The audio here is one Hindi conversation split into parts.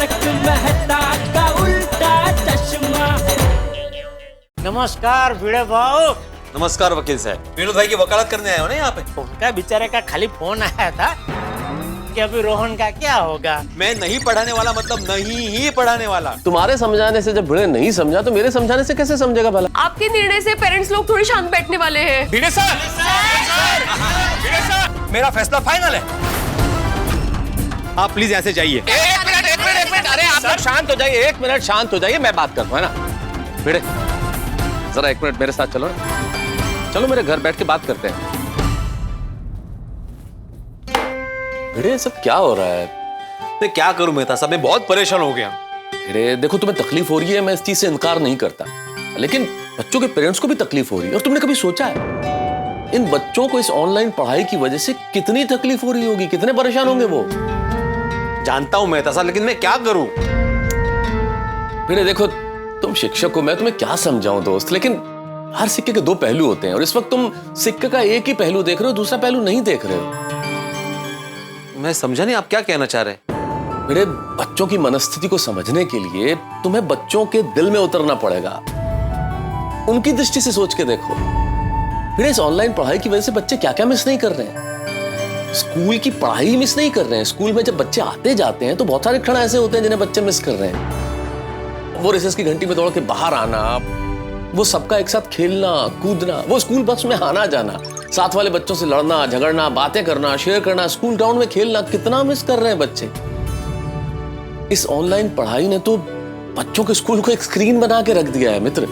तारक मेहता का उल्टा चश्मा। नमस्कार भिड़े भाऊ। नमस्कार वकील साहब। विनोद भाई की वकालत करने आए हो ना यहाँ पे? उनका बेचारे का खाली फोन आया था कि अभी रोहन का क्या होगा। मैं नहीं पढ़ाने वाला मतलब नहीं ही पढ़ाने वाला। तुम्हारे समझाने से जब भिड़े नहीं समझा तो मेरे समझाने से कैसे समझेगा भला? आपके निर्णय से पेरेंट्स लोग थोड़ी शांत बैठने वाले हैं। भिड़े सर, मेरा फैसला फाइनल है। आप प्लीज यहाँ से जाइए। एक मिनट, अरे आप लोग शांत हो जाइए, 1 मिनट शांत हो जाइए, मैं बात करता हूँ, है ना? भिड़े जरा 1 मिनट मेरे साथ चलो ना। चलो मेरे घर बैठ के बात करते हैं। भिड़े सब क्या हो रहा है? मैं क्या करूं मेहता साहब, मैं बहुत परेशान हो गया। भिड़े देखो, तुम्हें तकलीफ हो रही है, मैं इस चीज से इनकार नहीं करता, लेकिन बच्चों के पेरेंट्स को भी तकलीफ हो रही है। और तुमने कभी सोचा है इन बच्चों को इस ऑनलाइन पढ़ाई की वजह से कितनी तकलीफ हो रही होगी, कितने परेशान होंगे वो? जानता हूं मेहता साहब, लेकिन मैं क्या करूं? भिड़े देखो, तुम शिक्षक हो, मैं तुम्हें क्या समझाऊं दोस्त, लेकिन हर सिक्के के 2 पहलू होते हैं और इस वक्त तुम सिक्के का एक ही पहलू देख रहे हो, दूसरा पहलू नहीं देख रहे हो। मैं समझा नहीं आप क्या कहना चाह रहे हैं। मेरे बच्चों की मनस्थिति को समझने के लिए तुम्हें बच्चों के दिल में उतरना पड़ेगा, उनकी दृष्टि से सोच के देखो। फिर इस ऑनलाइन पढ़ाई की वजह से बच्चे क्या क्या मिस नहीं कर रहे हैं। स्कूल की पढ़ाई मिस नहीं कर रहे हैं। स्कूल में जब बच्चे आते जाते हैं तो बहुत सारे क्षण ऐसे होते हैं जिन्हें बच्चे मिस कर रहे हैं। वो रिसेस की घंटी में दौड़ के बाहर आना, वो सबका एक साथ खेलना कूदना, वो स्कूल बस में आना जाना, साथ वाले बच्चों से लड़ना झगड़ना, बातें करना, शेयर करना, स्कूल ग्राउंड में खेलना, कितना मिस कर रहे हैं बच्चे। इस ऑनलाइन पढ़ाई ने तो बच्चों के स्कूल को एक स्क्रीन बना के रख दिया है मित्र,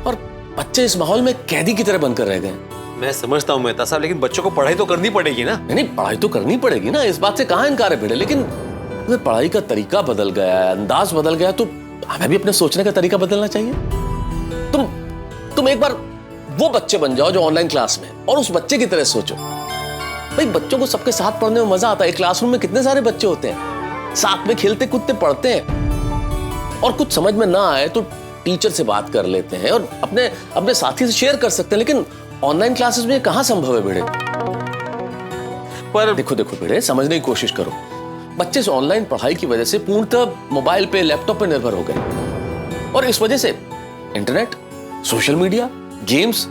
और बच्चे इस माहौल में कैदी की तरह बनकर रह गए। मैं समझता हूं मेहता साहब, लेकिन बच्चों को पढ़ाई तो करनी पड़ेगी ना। नहीं, पढ़ाई तो करनी पड़ेगी ना, इस बात से कहां इनकार है भिड़े, लेकिन अगर पढ़ाई का तरीका बदल गया है, अंदाज बदल गया, तो हमें भी अपने सोचने का तरीका बदलना चाहिए। तुम एक बार वो बच्चे बन जाओ जो ऑनलाइन क्लास में, और उस बच्चे की तरह सोचो। भाई बच्चों को सबके साथ पढ़ने में मजा आता है। क्लासरूम में कितने सारे बच्चे होते हैं, साथ में खेलते कूदते पढ़ते हैं, और कुछ समझ में ना आए तो टीचर से बात कर लेते हैं और अपने साथी से शेयर कर सकते हैं। लेकिन ऑनलाइन क्लासेस में कहां संभव है भिड़े? पर देखो भिड़े, समझने की कोशिश करो। बच्चे इस ऑनलाइन पढ़ाई की वजह से पूर्णतः मोबाइल पे, लैपटॉप पे निर्भर हो गए, और इस वजह से इंटरनेट, सोशल मीडिया, गेम्स।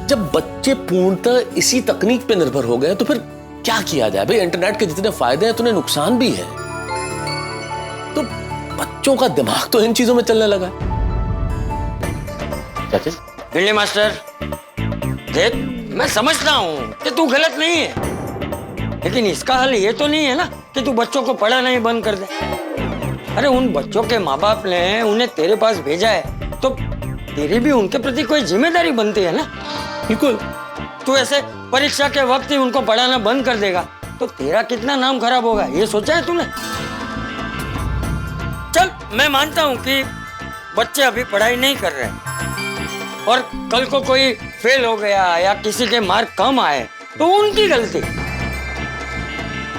जब बच्चे पूर्णतः इसी तकनीक पे निर्भर हो गए तो फिर क्या किया जाए? भाई इंटरनेट के जितने फायदे हैं उतने नुकसान भी है। तो बच्चों का दिमाग तो इन चीजों में चलने लगा। चाचा भिड़े मास्टर, देख मैं समझता हूँ कि तू गलत नहीं है, लेकिन इसका हल ये तो नहीं है ना कि तू बच्चों को पढ़ाना ही बंद कर दे। अरे उन बच्चों के माँ बाप ने उन्हें तेरे पास भेजा है तो तेरी भी उनके प्रति कोई जिम्मेदारी बनती है ना। बिल्कुल। तू ऐसे परीक्षा के वक्त ही उनको पढ़ाना बंद कर देगा तो तेरा कितना नाम खराब होगा, ये सोचा है तूने? चल मैं मानता हूँ कि बच्चे अभी पढ़ाई नहीं कर रहे और कल को कोई फेल हो गया या किसी के मार्क कम आए तो उनकी गलती,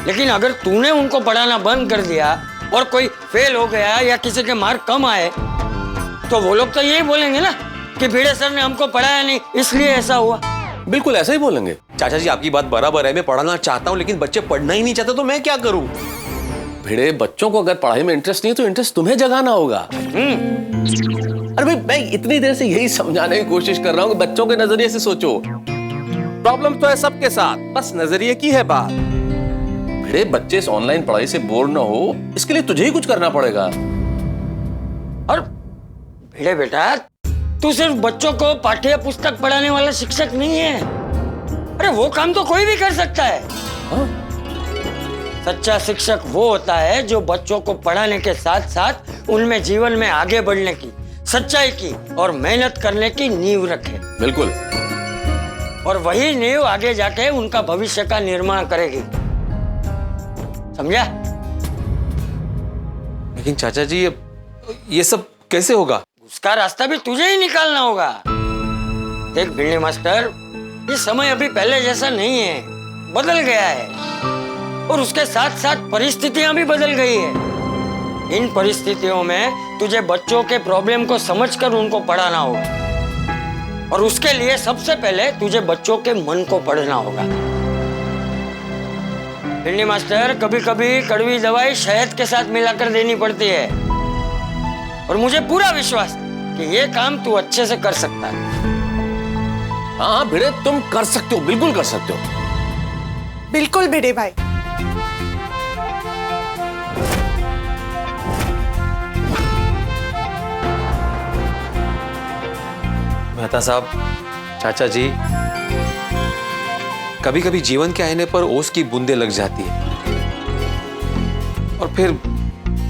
लेकिन अगर तूने उनको पढ़ाना बंद कर दिया और कोई फेल हो गया या किसी के मार्क कम आए तो वो लोग तो यही बोलेंगे ना कि भिड़े सर ने हमको पढ़ाया नहीं इसलिए ऐसा हुआ। बिल्कुल ऐसा ही बोलेंगे। चाचा जी आपकी बात बराबर है, मैं पढ़ाना चाहता हूँ लेकिन बच्चे पढ़ना ही नहीं चाहते तो मैं क्या करूँ? भिड़े बच्चों को अगर पढ़ाई में इंटरेस्ट नहीं है तो इंटरेस्ट तुम्हें जगाना होगा। अरे भाई मैं इतनी देर से यही समझाने की कोशिश कर रहा हूँ कि बच्चों के नजरिए से सोचो। प्रॉब्लम तो है सबके साथ, बस नजरिए की है बात। भिड़े बच्चे इस ऑनलाइन पढ़ाई से बोर ना हो इसके लिए तुझे ही कुछ करना पड़ेगा। और भिड़े बेटा तू सिर्फ बच्चों को पाठ्य पुस्तक पढ़ाने वाला शिक्षक नहीं है, अरे वो काम तो कोई भी कर सकता है। सच्चा शिक्षक वो होता है जो बच्चों को पढ़ाने के साथ साथ उनमें जीवन में आगे बढ़ने की, सच्चाई की और मेहनत करने की नींव रखे। बिल्कुल। और वही नींव आगे जाके उनका भविष्य का निर्माण करेगी, समझा? लेकिन चाचा जी ये सब कैसे होगा? उसका रास्ता भी तुझे ही निकालना होगा। देख भिड़े मास्टर, ये समय अभी पहले जैसा नहीं है, बदल गया है और उसके साथ साथ परिस्थितियां भी बदल गई है। इन परिस्थितियों में तुझे बच्चों के प्रॉब्लम को समझकर उनको पढ़ाना होगा और उसके लिए सबसे पहले तुझे बच्चों के मन को पढ़ना होगा। हिंदी मास्टर, कभी कभी कड़वी दवाई शहद के साथ मिलाकर देनी पड़ती है। और मुझे पूरा विश्वास है कि ये काम तू अच्छे से कर सकता है। हाँ हाँ भिड़े, तुम कर सकते हो, बिल्कुल कर सकते हो। बिल्कुल भिड़े भाई। मेहता साहब, चाचा जी, कभी कभी जीवन के आईने पर ओस की बूंदें लग जाती है और फिर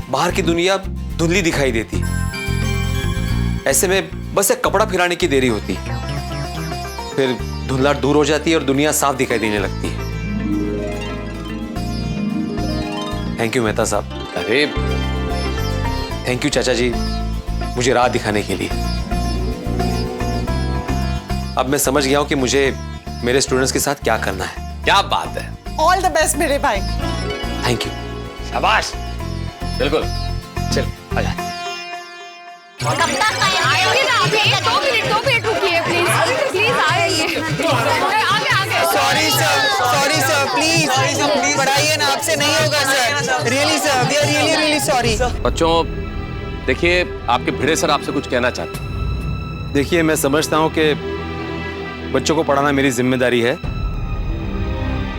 बाहर की दुनिया धुंधली दिखाई देती है। ऐसे में बस एक कपड़ा फिराने की देरी होती है, फिर धुंधलाहट दूर हो जाती है और दुनिया साफ दिखाई देने लगती है। थैंक यू मेहता साहब। अरे थैंक यू चाचा जी, मुझे राह दिखाने के लिए। अब मैं समझ गया हूं कि मुझे मेरे स्टूडेंट्स के साथ क्या करना है। क्या बात है। ऑल द बेस्ट भिड़े भाई। Thank you. शाबाश। बिल्कुल, चल आजा। आएंगे ना अभी, 2 मिनट रुकिए प्लीज, प्लीज आएंगे। आगे सॉरी सर प्लीज पढ़ाइए ना, आपसे नहीं होगा sir. Really sir, we are really sorry. बच्चों देखिए, आपके भिड़े सर आपसे कुछ कहना चाहते हैं। देखिए, मैं समझता हूं कि बच्चों को पढ़ाना मेरी जिम्मेदारी है,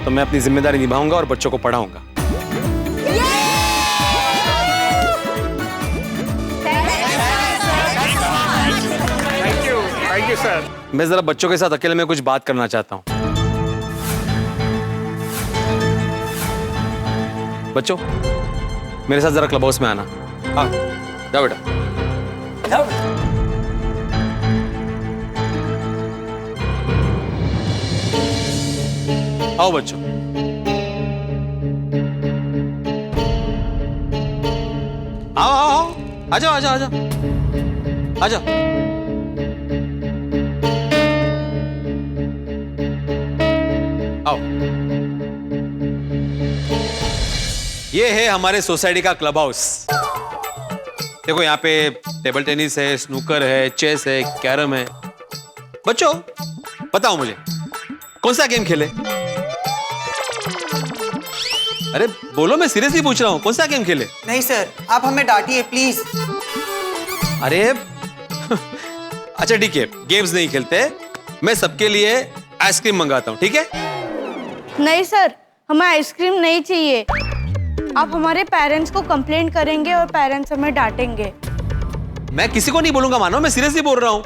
तो मैं अपनी जिम्मेदारी निभाऊंगा और बच्चों को पढ़ाऊंगा। Thank you sir. मैं जरा बच्चों के साथ अकेले में कुछ बात करना चाहता हूं। बच्चों, मेरे साथ जरा क्लब हाउस में आना। हाँ, जाओ बेटा, जाओ। आओ बच्चों। आओ, आ जाओ, आ जाओ, आ जाओ, आ जाओ। आओ। ये है हमारे सोसाइटी का क्लब हाउस। देखो, यहाँ पे टेबल टेनिस है, स्नूकर है, चेस है, कैरम है। बच्चों, बताओ मुझे, कौन सा गेम खेले? अरे बोलो, मैं सीरियसली पूछ रहा हूँ, कौन सा गेम खेले? नहीं सर, आप हमें डांटिए प्लीज। अरे अच्छा ठीक है, गेम्स नहीं खेलते, मैं सबके लिए आइसक्रीम मंगाता हूँ, ठीक है? नहीं सर, हमें आइसक्रीम नहीं चाहिए। आप हमारे पेरेंट्स को कंप्लेंट करेंगे और पेरेंट्स हमें डांटेंगे। मैं किसी को नहीं बोलूंगा, मानो, मैं सीरियसली बोल रहा हूँ।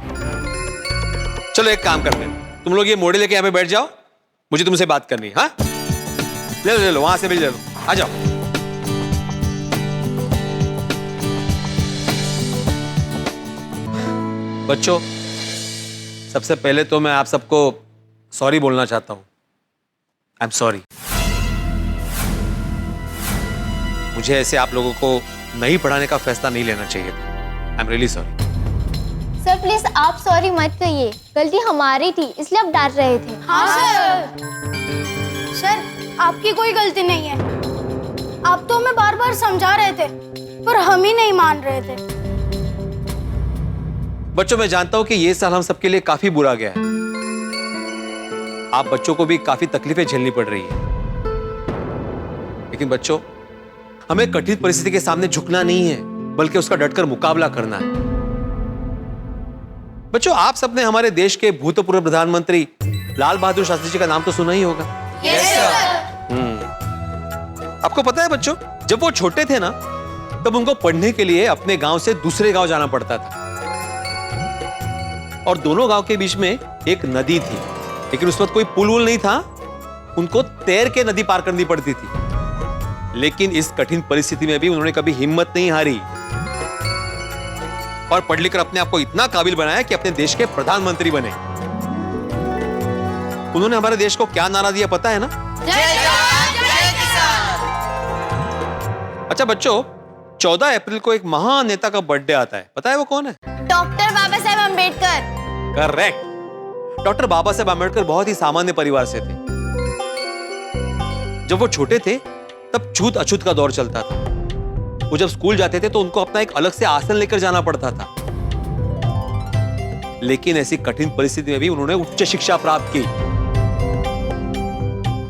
चलो एक काम करते हैं, तुम लोग ये मोड़े लेके यहाँ पे बैठ जाओ, मुझे तुमसे बात करनी है। हाँ, ले लो वहां से भी ले लो, आ जाओ। बच्चों, सबसे पहले तो मैं आप सबको सॉरी बोलना चाहता हूं। I am sorry. मुझे ऐसे आप लोगों को नहीं पढ़ाने का फैसला नहीं लेना चाहिए था। I am really sorry. Sir please आप सॉरी मत कहिए, गलती हमारी थी, इसलिए आप डांट रहे थे। हाँ सर। सर, आपकी कोई गलती नहीं है। आप तो हमें बार बार समझा रहे थे, पर हम ही नहीं मान रहे थे। बच्चों, मैं जानता हूं कि ये साल हम सबके लिए काफी बुरा गया है। आप बच्चों को भी काफी तकलीफें झेलनी पड़ रही है, लेकिन बच्चों, हमें कठिन परिस्थिति के सामने झुकना नहीं है, बल्कि उसका डटकर मुकाबला करना है। बच्चों, आप सबने हमारे देश के भूतपूर्व प्रधानमंत्री लाल बहादुर शास्त्री जी का नाम तो सुना ही होगा। आपको पता है बच्चों, जब वो छोटे थे ना, तब उनको पढ़ने के लिए अपने गांव से दूसरे गांव जाना पड़ता था, और दोनों गांव के बीच में एक नदी थी, लेकिन उस वक्त कोई पुल वुल नहीं था, उनको तैर के नदी पार करनी पड़ती थी। लेकिन इस कठिन परिस्थिति में भी उन्होंने कभी हिम्मत नहीं हारी और पढ़ लिखकर अपने आप को इतना काबिल बनाया कि अपने देश के प्रधानमंत्री बने। उन्होंने हमारे देश को क्या नारा दिया पता है ना? जय किसान। अच्छा बच्चों, 14 अप्रैल को एक महान नेता का बर्थडे आता है, पता है वो कौन है? Doctor Baba Saheb Ambedkar. Correct. Doctor Baba Saheb Ambedkar बहुत ही सामान्य परिवार से थे। जब वो छोटे थे तब छूत अछूत का दौर चलता था। वो जब स्कूल जाते थे तो उनको अपना एक अलग से आसन लेकर जाना पड़ता था, लेकिन ऐसी कठिन परिस्थिति में भी उन्होंने उच्च शिक्षा प्राप्त की।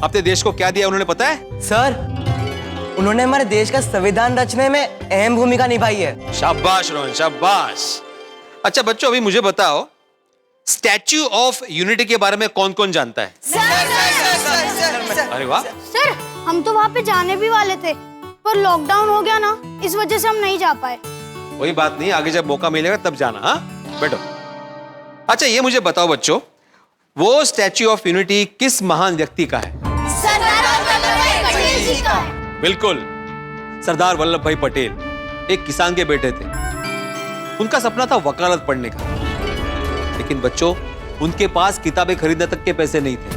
अपने देश को क्या दिया उन्होंने पता है? सर, उन्होंने हमारे देश का संविधान रचने में अहम भूमिका निभाई है। शाबाश रोहन, शाबाश। अच्छा बच्चों, अभी मुझे बताओ, स्टैच्यू ऑफ यूनिटी के बारे में कौन कौन जानता है? अरे वाह। सर, हम तो वहाँ पे जाने भी वाले थे, पर लॉकडाउन हो गया ना, इस वजह से हम नहीं जा पाए। कोई बात नहीं, आगे जब मौका मिलेगा तब जाना। हाँ बैठो। अच्छा ये मुझे बताओ बच्चों, वो स्टैच्यू ऑफ यूनिटी किस महान व्यक्ति का है? सरदार वल्लभ भाई पटेल जी का। बिल्कुल, सरदार वल्लभ भाई पटेल एक किसान के बेटे थे। उनका सपना था वकालत पढ़ने का, लेकिन बच्चों उनके पास किताबें खरीदने तक के पैसे नहीं थे।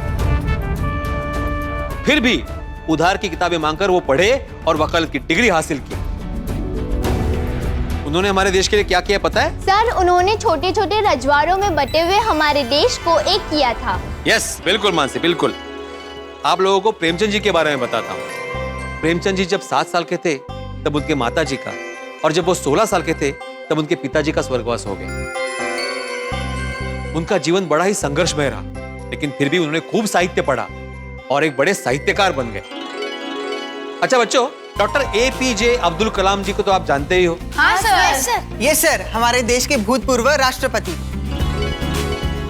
फिर भी उधार की किताबें मांगकर वो पढ़े और वकालत की डिग्री हासिल की। उन्होंने हमारे देश के लिए क्या किया पता है? सर, उन्होंने छोटे छोटे रजवाड़ों में बटे हुए हमारे देश को एक किया था। यस, बिल्कुल मानसी, बिल्कुल। आप लोगों को प्रेमचंद जी के बारे में बताता हूँ। प्रेमचंद जी जब 7 साल के थे तब उनके माता जी का, और जब वो 16 साल के थे तब उनके पिताजी का स्वर्गवास हो गया। उनका जीवन बड़ा ही संघर्षमय रहा, लेकिन फिर भी उन्होंने खूब साहित्य पढ़ा और एक बड़े साहित्यकार बन गए। अच्छा बच्चों, डॉक्टर APJ अब्दुल कलाम जी को तो आप जानते ही हो। हाँ सर। ये सर, हमारे देश के भूतपूर्व राष्ट्रपति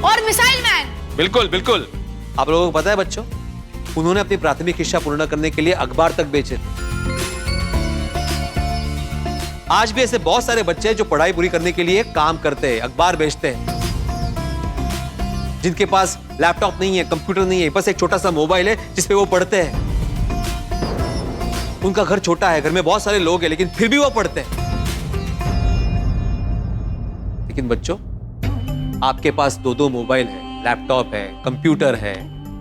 और मिसाइल मैन। बिल्कुल बिल्कुल। आप लोगों को पता है बच्चों, उन्होंने अपनी प्राथमिक शिक्षा पूर्ण करने के लिए अखबार तक बेचे थे। आज भी ऐसे बहुत सारे बच्चे हैं जो पढ़ाई पूरी करने के लिए काम करते हैं, अखबार बेचते हैं, जिनके पास लैपटॉप नहीं है, कंप्यूटर नहीं है, बस एक छोटा सा मोबाइल है जिसपे वो पढ़ते हैं। उनका घर छोटा है, घर में बहुत सारे लोग हैं, लेकिन फिर भी वो पढ़ते हैं। लेकिन बच्चों, आपके पास 2-2 मोबाइल है, लैपटॉप है, कंप्यूटर है,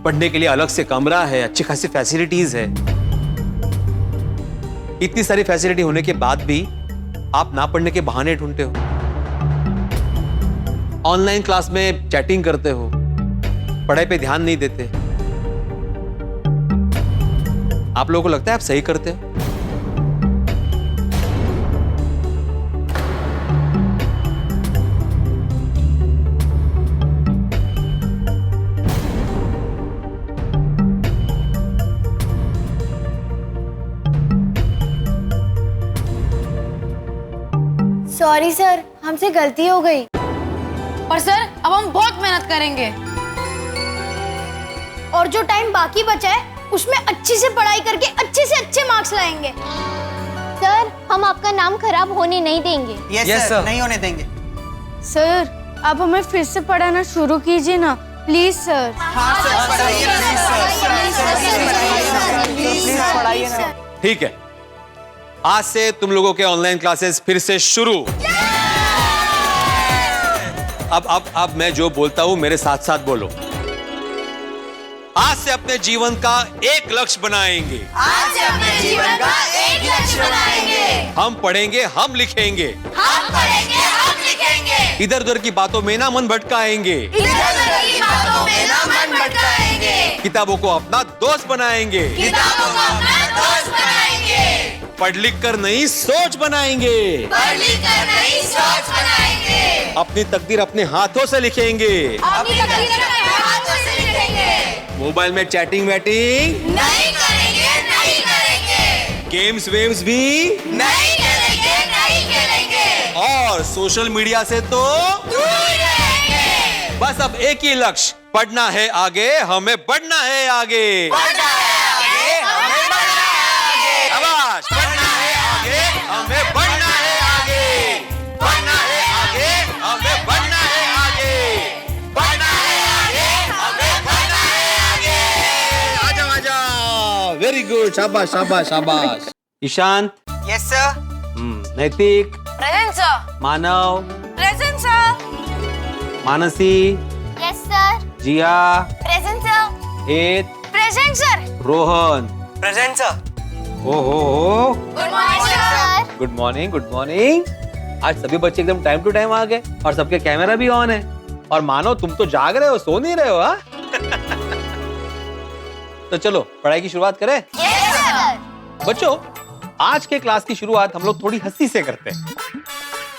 पढ़ने के लिए अलग से कमरा है, अच्छी खासी फैसिलिटीज है। इतनी सारी फैसिलिटी होने के बाद भी आप ना पढ़ने के बहाने ढूंढते हो, ऑनलाइन क्लास में चैटिंग करते हो, पढ़ाई पे ध्यान नहीं देते। आप लोगों को लगता है आप सही करते हो? सॉरी सर, हमसे गलती हो गई। पर सर, अब हम बहुत मेहनत करेंगे और जो टाइम बाकी बचा है उसमें अच्छी से पढ़ाई करके अच्छे से अच्छे मार्क्स लाएंगे। सर, हम आपका नाम खराब होने नहीं देंगे। यस सर, नहीं होने देंगे। सर, आप हमें फिर से पढ़ाना शुरू कीजिए ना, प्लीज सर। हाँ सर, पढ़ाइए ना। ठीक है, आज से तुम लोगों के ऑनलाइन क्लासेस फिर से शुरू। अब मैं जो बोलता हूं मेरे साथ साथ बोलो। आज से अपने जीवन का एक लक्ष्य बनाएंगे। आज से अपने जीवन का एक लक्ष्य बनाएंगे। हम पढ़ेंगे, हम लिखेंगे। हम पढ़ेंगे, हम लिखेंगे। इधर उधर की बातों में ना मन भटकाएंगे। इधर-उधर की बातों में ना मन भटकाएंगे। किताबों को अपना दोस्त बनाएंगे। किताबों को अपना दोस्त बनाएंगे। पढ़ लिख कर नई सोच बनाएंगे। पढ़ लिख कर नई सोच बनाएंगे। अपनी तकदीर अपने हाथों से लिखेंगे। अपनी तकदीर अपने हाथों से लिखेंगे। मोबाइल में चैटिंग वैटिंग नहीं करेंगे, नहीं करेंगे। गेम्स वेम्स भी नहीं खेलेंगे, नहीं खेलेंगे। और सोशल मीडिया से तो दूर रहेंगे। बस अब एक ही लक्ष्य, पढ़ना है आगे, हमें बढ़ना है आगे। पढ़ना है आगे, हमें बढ़ना है आगे। शाबाश, पढ़ना है आगे, हमें बढ़ना है आगे। पढ़ना है आगे, हमें बढ़ना है आगे। पढ़ना है आगे, हमें बढ़ना है आगे। आजा आजा, वेरी गुड, शाबाश शाबाश शाबाश। Ishant. Yes sir. Naitik. Present sir. Manav. Present sir. Mansi. Yes sir. Jiya. Present sir. Het. Present sir. Rohan. Present sir. ओहो, good morning sir. Good morning, good morning. आज सभी बच्चे एकदम टाइम टू टाइम आ गए और सबके कैमरा भी ऑन है। और मानो तुम तो जाग रहे हो, सो नहीं रहे हो। हाँ? तो चलो पढ़ाई की शुरुआत करें। Yes sir. बच्चों, आज के क्लास की शुरुआत हम लोग थोड़ी हंसी से करते हैं।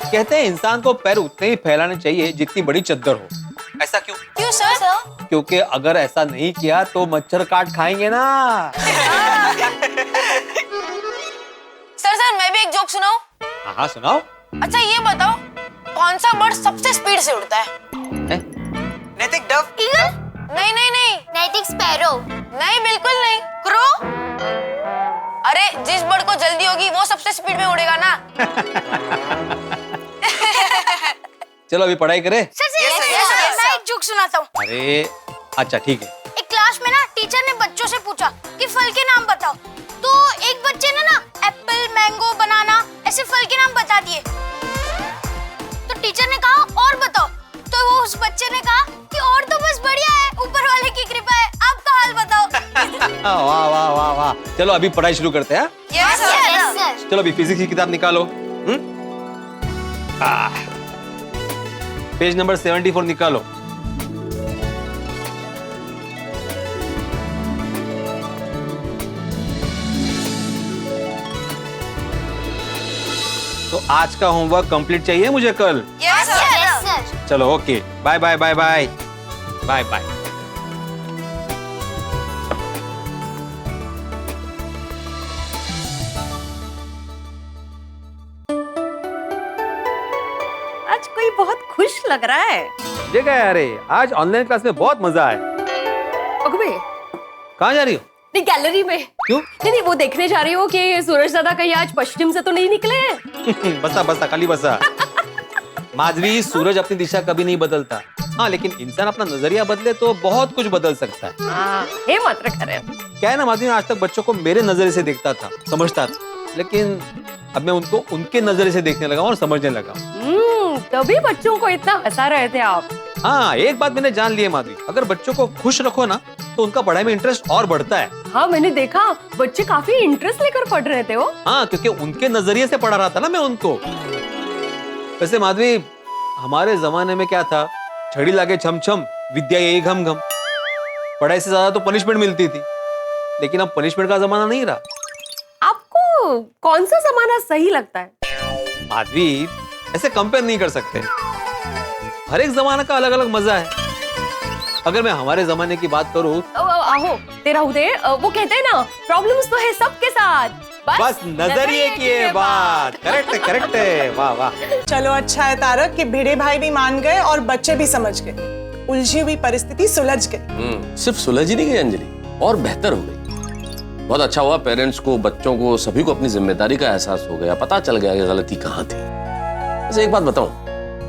कहते हैं इंसान को पैर उतने ही फैलाने चाहिए जितनी बड़ी चद्दर हो। ऐसा क्यों? क्यों सर? क्योंकि अगर ऐसा नहीं किया तो मच्छर काट खाएंगे ना। सर मैं भी एक जोक सुनाऊं? हाँ सुनाओ। अच्छा ये बताओ कौन सा बर्ड सबसे स्पीड से उड़ता है? नैतिक डव। ईगल? नहीं नहीं नहीं। नैतिक स्पैरो। नहीं बिल्कुल नहीं। क्रो? अरे जिस बर्ड को जल्दी होगी वो सबसे स्पीड में उड़ेगा ना। चलो अभी पढ़ाई करें। मैं एक जोक सुनाता हूँ। अरे अच्छा ठीक है। एक क्लास में ना टीचर ने बच्चों से पूछा कि फल के नाम बताओ, तो एक बच्चे ने ना एप्पल, मैंगो, बनाना ऐसे फल के नाम बता दिए। तो टीचर ने कहा और बताओ, तो वो उस बच्चे ने कहा कि और तो बस बढ़िया है, ऊपर वाले की कृपा है, आपका हाल बताओ। वाह वाह वाह वाह। चलो अभी पढ़ाई शुरू करते हैं। Yes sir. चलो अभी फिजिक्स की किताब निकालो। पेज नंबर 74 निकालो। तो आज का होमवर्क कंप्लीट चाहिए मुझे कल। Yes sir. चलो okay, bye bye bye bye bye bye. आज कोई बहुत खुश लग रहा है। देखा है, अरे आज ऑनलाइन क्लास में बहुत मजा आया। अगबे कहाँ जा रही हो? नहीं गैलरी में। क्यों? नहीं वो देखने जा रही हो कि सूरज दादा कहीं आज पश्चिम से तो नहीं निकले हैं। बसा बसा खाली बसा। माधवी, सूरज अपनी दिशा कभी नहीं बदलता। हाँ लेकिन इंसान अपना नजरिया बदले तो बहुत कुछ बदल सकता है। हाँ, हे मत करे। क्या है ना माधवी, आज तक बच्चों को मेरे नजरिए से देखता था, समझता था, लेकिन अब मैं उनको उनके नजरिए से देखने लगा और समझने लगा। तभी बच्चों को इतना हंसा रहे थे आप। हाँ एक बात मैंने जान ली है माधवी, अगर बच्चों को खुश रखो ना तो उनका पढ़ाई में इंटरेस्ट और बढ़ता है। हाँ मैंने देखा बच्चे काफी इंटरेस्ट लेकर पढ़ रहे थे वो। हाँ क्योंकि उनके नजरिए से पढ़ा रहा था ना मैं उनको। वैसे माधवी, हमारे जमाने में क्या था, छड़ी लागे छम छम, विद्या यही घम घम। पढ़ाई से ज्यादा तो पनिशमेंट मिलती थी, लेकिन अब पनिशमेंट का जमाना नहीं रहा। आपको कौन सा जमाना सही लगता है? माधवी ऐसे कंपेयर नहीं कर सकते, हर एक जमाना का अलग अलग मजा है। अगर मैं हमारे जमाने की बात करूं, आहो तेरा उदय, वो कहते हैं ना प्रॉब्लम्स तो है सबके साथ, बस नजरिए की ये बात। करेक्ट करेक्ट है, वाह वाह। चलो अच्छा है तारक कि भिड़े भाई भी मान गए और बच्चे भी समझ गए, उलझी हुई परिस्थिति सुलझ गई। सिर्फ सुलझ ही नहीं गई अंजलि, और बेहतर हो गई। बहुत अच्छा हुआ, पेरेंट्स को, बच्चों को, सभी को अपनी जिम्मेदारी का एहसास हो गया, पता चल गया कि गलती कहाँ थी। वैसे एक बात बताऊं,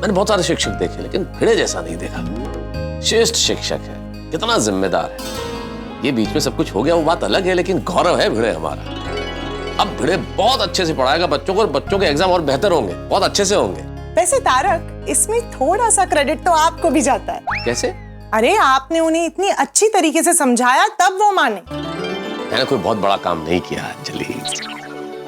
मैंने बहुत सारे शिक्षक देखे लेकिन भिड़े जैसा नहीं देखा। श्रेष्ठ शिक्षक है, कितना जिम्मेदार है। ये बीच में सब कुछ हो गया वो बात अलग है, लेकिन गौरव है भिड़े हमारा। अब भिड़े बहुत अच्छे से पढ़ाएगा बच्चों को, और बच्चों के एग्जाम और बेहतर होंगे, बहुत अच्छे से होंगे। वैसे तारक, इसमें थोड़ा सा क्रेडिट तो आपको भी जाता है। कैसे? अरे आपने उन्हें इतनी अच्छी तरीके से समझाया तब वो माने। मैंने कोई बहुत बड़ा काम नहीं किया अंजलि,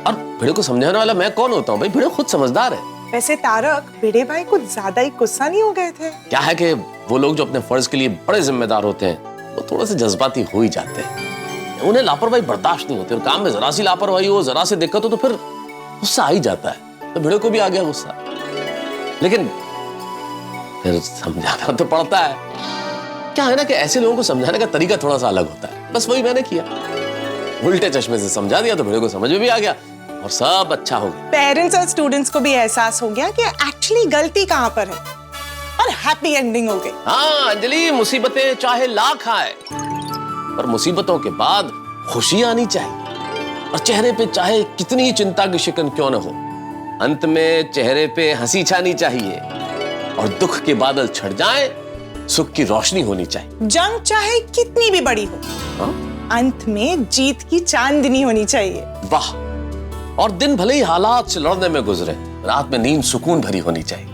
और भिड़े को समझाने वाला मैं कौन होता हूँ भाई? भिड़े खुद समझदार है। वैसे तारक, भिड़े भाई कुछ ज्यादा ही गुस्सा नहीं हो गए थे? क्या है कि वो लोग जो अपने फर्ज के लिए बड़े जिम्मेदार होते हैं वो थोड़े से जज्बाती हो ही जाते हैं। उन्हें लापरवाही बर्दाश्त नहीं होती, और काम में जरा सी लापरवाही हो, जरा सी दिक्कत हो तो फिर गुस्सा आ ही जाता है। तो भिड़े को भी आ गया गुस्सा, लेकिन फिर समझाना तो पड़ता है। क्या है ना कि ऐसे लोगों को समझाने का तरीका थोड़ा सा अलग होता है, बस वही मैंने किया। उल्टे चश्मे से समझा दिया तो भिड़े को समझ में भी आ गया और सब अच्छा हो गया। पेरेंट्स और स्टूडेंट्स को भी एहसास हो गया कि एक्चुअली गलती कहाँ पर है, और हैप्पी एंडिंग हो गई। हाँ अंजलि, मुसीबतें चाहे लाख आए, पर मुसीबतों के बाद खुशी आनी चाहिए। और चेहरे पे चाहे कितनी ही चिंता की शिकन क्यों न हो, अंत में चेहरे पे हंसी छानी चाहिए। और दुख के बादल छट जाएं, सुख की रोशनी होनी चाहिए। जंग चाहे कितनी भी बड़ी हो, अंत में जीत की चांदनी होनी चाहिए। वाह। और दिन भले ही हालात से लड़ने में गुजरे, रात में नींद सुकून भरी होनी चाहिए।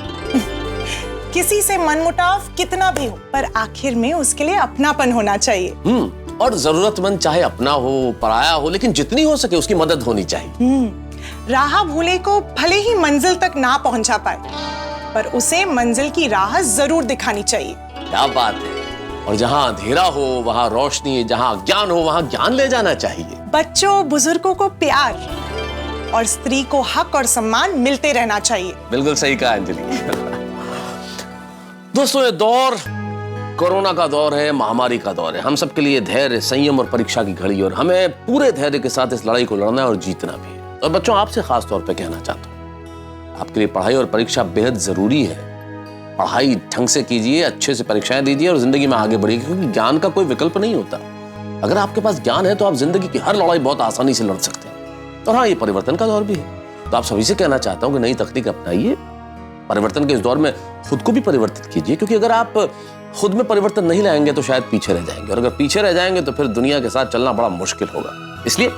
किसी से मनमुटाव कितना भी हो, पर आखिर में उसके लिए अपनापन होना चाहिए। और जरूरतमंद चाहे अपना हो पराया हो, लेकिन जितनी हो सके उसकी मदद होनी चाहिए। राह भूले को भले ही मंजिल तक ना पहुंचा पाए, पर उसे मंजिल की राह जरूर दिखानी चाहिए। क्या बात है। और जहाँ अंधेरा हो वहाँ रोशनी, जहाँ ज्ञान हो वहाँ ज्ञान ले जाना चाहिए। बच्चों बुजुर्गों को प्यार और स्त्री को हक और सम्मान मिलते रहना चाहिए। बिल्कुल सही कहा अंजलि। दोस्तों, ये दौर कोरोना का दौर है, महामारी का दौर है। हम सबके लिए धैर्य, संयम और परीक्षा की घड़ी, और हमें पूरे धैर्य के साथ इस लड़ाई को लड़ना है और जीतना भी है। और बच्चों, आपसे खास तौर पे कहना चाहता हूँ, आपके लिए पढ़ाई और परीक्षा बेहद जरूरी है। पढ़ाई ढंग से कीजिए, अच्छे से परीक्षाएं दीजिए और जिंदगी में आगे बढ़िए, क्योंकि ज्ञान का कोई विकल्प नहीं होता। अगर आपके पास ज्ञान है तो आप जिंदगी की हर लड़ाई बहुत आसानी से लड़ सकते हैं। और हाँ, ये परिवर्तन का दौर भी है, तो आप सभी से कहना चाहता हूँ कि नई तकनीक अपनाइए। परिवर्तन के इस दौर में खुद को भी परिवर्तित कीजिए, क्योंकि अगर आप खुद में परिवर्तन नहीं लाएंगे तो शायद पीछे रह जाएंगे, और अगर पीछे रह जाएंगे तो फिर दुनिया के साथ चलना बड़ा मुश्किल होगा। इसलिए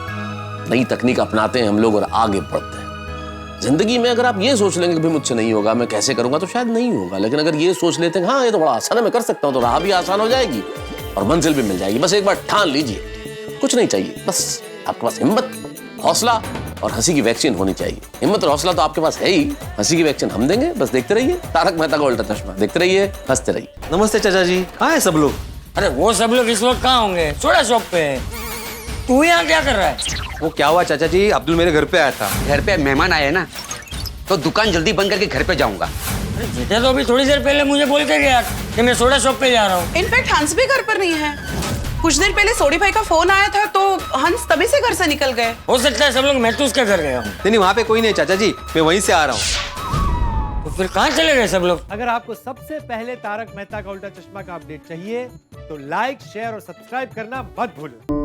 नई तकनीक अपनाते हैं हम लोग और आगे बढ़ते हैं। जिंदगी में अगर आप ये सोच लेंगे कि भाई मुझसे नहीं होगा, मैं कैसे करूंगा, तो शायद नहीं होगा। लेकिन अगर ये सोच लेते हैं हाँ ये तो बड़ा आसान है, मैं कर सकता हूं, तो राह भी आसान हो जाएगी और मंजिल भी मिल जाएगी। बस एक बार ठान लीजिए, कुछ नहीं चाहिए, बस आपके पास हिम्मत, हौसला और हंसी की वैक्सीन होनी चाहिए। हिम्मत और हौसला तो आपके पास है ही, हंसी की वैक्सीन हम देंगे। बस देखते रहिए तारक मेहता का उल्टा चश्मा, देखते रहिए, हंसते रहिए। नमस्ते चाचा जी, कहाँ है सब लोग? अरे वो सब लोग इस वक्त कहाँ होंगे? सोडा शॉप पे है। तू यहाँ क्या कर रहा है? वो क्या हुआ चाचा जी, अब्दुल मेरे घर पे आया था। घर पे मेहमान आए ना, तो दुकान जल्दी बंद करके घर पे जाऊंगा। अरे जीते तो अभी थोड़ी देर पहले मुझे बोल के गया कि मैं सोडा शॉप पे जा रहा हूँ। इनफैक्ट हंस भी घर पर नहीं है। कुछ देर पहले सोडी भाई का फोन आया था तो हंस तभी से घर से निकल गए। हो सकता है सब लोग महतूस के घर गए हूँ। नहीं, वहाँ पे कोई नहीं चाचा जी, मैं वहीं से आ रहा हूँ। तो फिर कहाँ चले गए सब लोग? अगर आपको सबसे पहले तारक मेहता का उल्टा चश्मा का अपडेट चाहिए तो लाइक, शेयर और सब्सक्राइब करना मत भूलो।